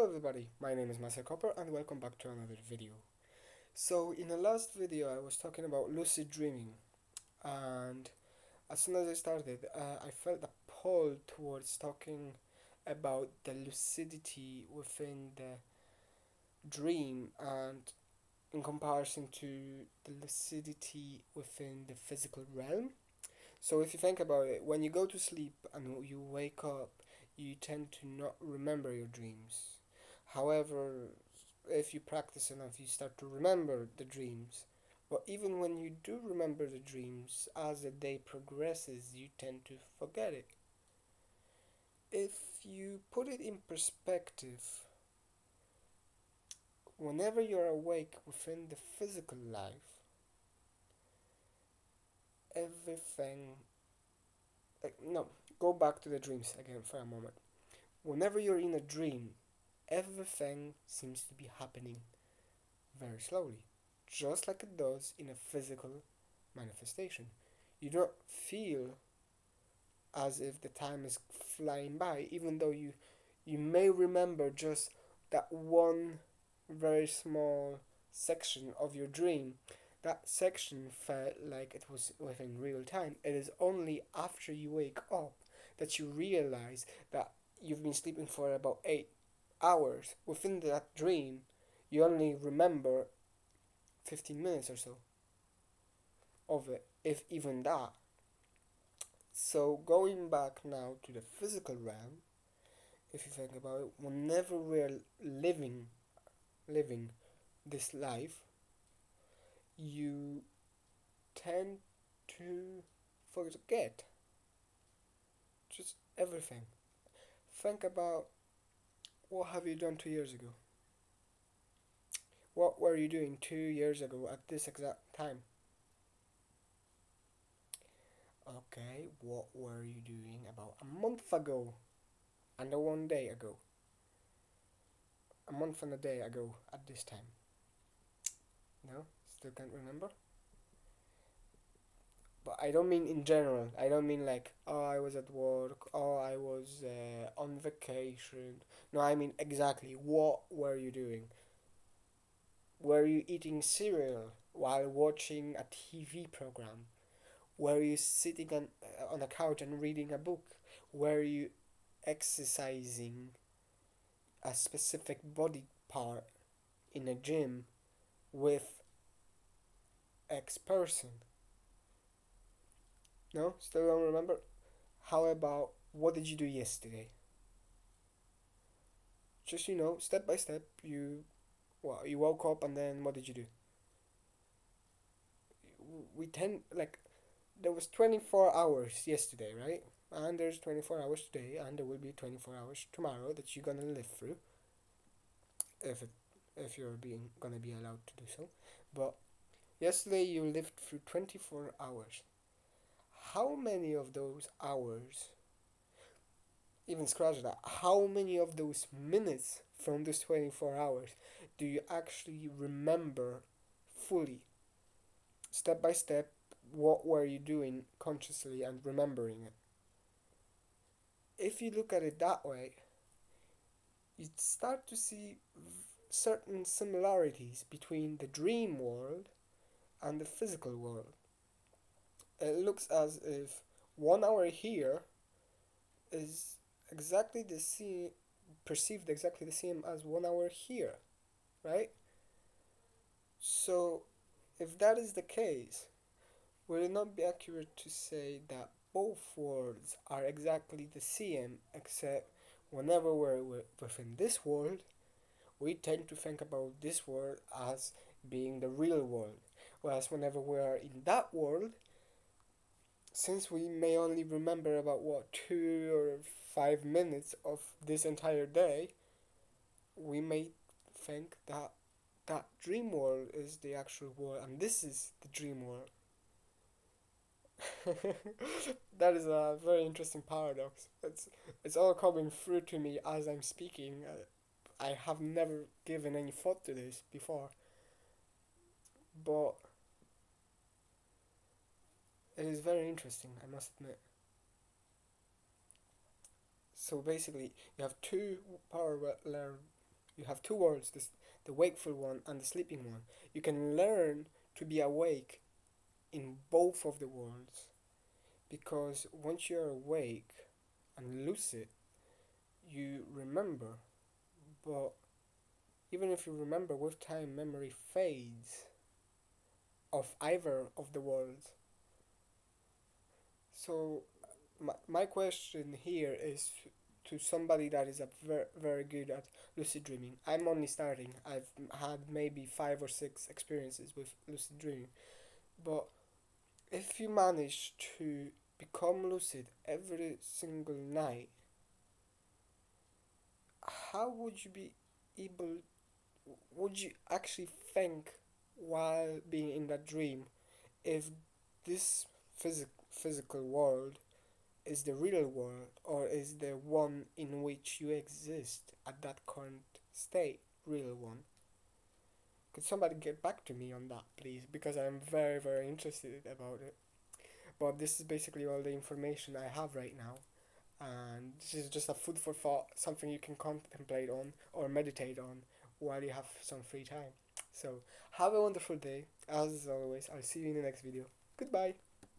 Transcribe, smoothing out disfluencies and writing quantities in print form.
everybody, my name is Koper and welcome back to another video. So in the last video I was talking about lucid dreaming, and as soon as I started I felt a pull towards talking about the lucidity within the dream and in comparison to the lucidity within the physical realm. So if you think about it, when you go to sleep and you wake up, you tend to not remember your dreams. However, if you practice enough, you start to remember the dreams. But even when you do remember the dreams, as the day progresses, you tend to forget it. If you put it in perspective, whenever you're awake within the physical life, everything. No, go back to the dreams again for a moment. Whenever you're in a dream, everything seems to be happening very slowly, just like it does in a physical manifestation. You don't feel as if the time is flying by, even though you may remember just that one very small section of your dream. That section felt like it was within real time. It is only after you wake up that you realize that you've been sleeping for about 8 hours. Within that dream, you only remember 15 minutes or so of it, if even that. So, going back now to the physical realm, if you think about it, whenever we're living this life, you tend to forget just everything. Think about what have you done 2 years ago? What were you doing 2 years ago at this exact time? Okay, what were you doing about a month ago and a 1 day ago? A month and a day ago at this time? No? Still can't remember? But I don't mean in general. I don't mean like, oh, I was at work, oh, I was on vacation. No, I mean exactly what were you doing? Were you eating cereal while watching a TV program? Were you sitting on a couch and reading a book? Were you exercising a specific body part in a gym with X person? No? Still don't remember? How about what did you do yesterday? Just step by step, you woke up and then what did you do? We tend like there was 24 hours yesterday, right? And there's 24 hours today, and there will be 24 hours tomorrow that you're gonna live through, if it, if you're being gonna be allowed to do so. But yesterday you lived through 24 hours. How many of those hours, even scratch that, how many of those minutes from those 24 hours do you actually remember fully, step by step? What were you doing consciously and remembering it? If you look at it that way, you start to see certain similarities between the dream world and the physical world. It looks as if 1 hour here is exactly the same, perceived exactly the same as 1 hour here, right? So, if that is the case, would it not be accurate to say that both worlds are exactly the same, except whenever we're within this world, we tend to think about this world as being the real world, whereas whenever we are in that world, since we may only remember about 2 or 5 minutes of this entire day, we may think that that dream world is the actual world and this is the dream world. That is a very interesting paradox. It's all coming through to me as I'm speaking. I have never given any thought to this before, but it is very interesting, I must admit. So basically, you have two parallel You have two worlds, the wakeful one and the sleeping one. You can learn to be awake in both of the worlds, because once you're awake and lucid, you remember. But even if you remember, with time, memory fades of either of the worlds. So, my question here is to somebody that is a very good at lucid dreaming. I'm only starting. I've had maybe 5 or 6 experiences with lucid dreaming. But if you manage to become lucid every single night, how would you be able, would you actually think while being in that dream if this physical world is the real world, or is the one in which you exist at that current state real one? Could somebody get back to me on that, please? Because I'm very interested about it. But this is basically all the information I have right now. And this is just a food for thought, something you can contemplate on or meditate on while you have some free time. So, have a wonderful day. As always, I'll see you in the next video. Goodbye.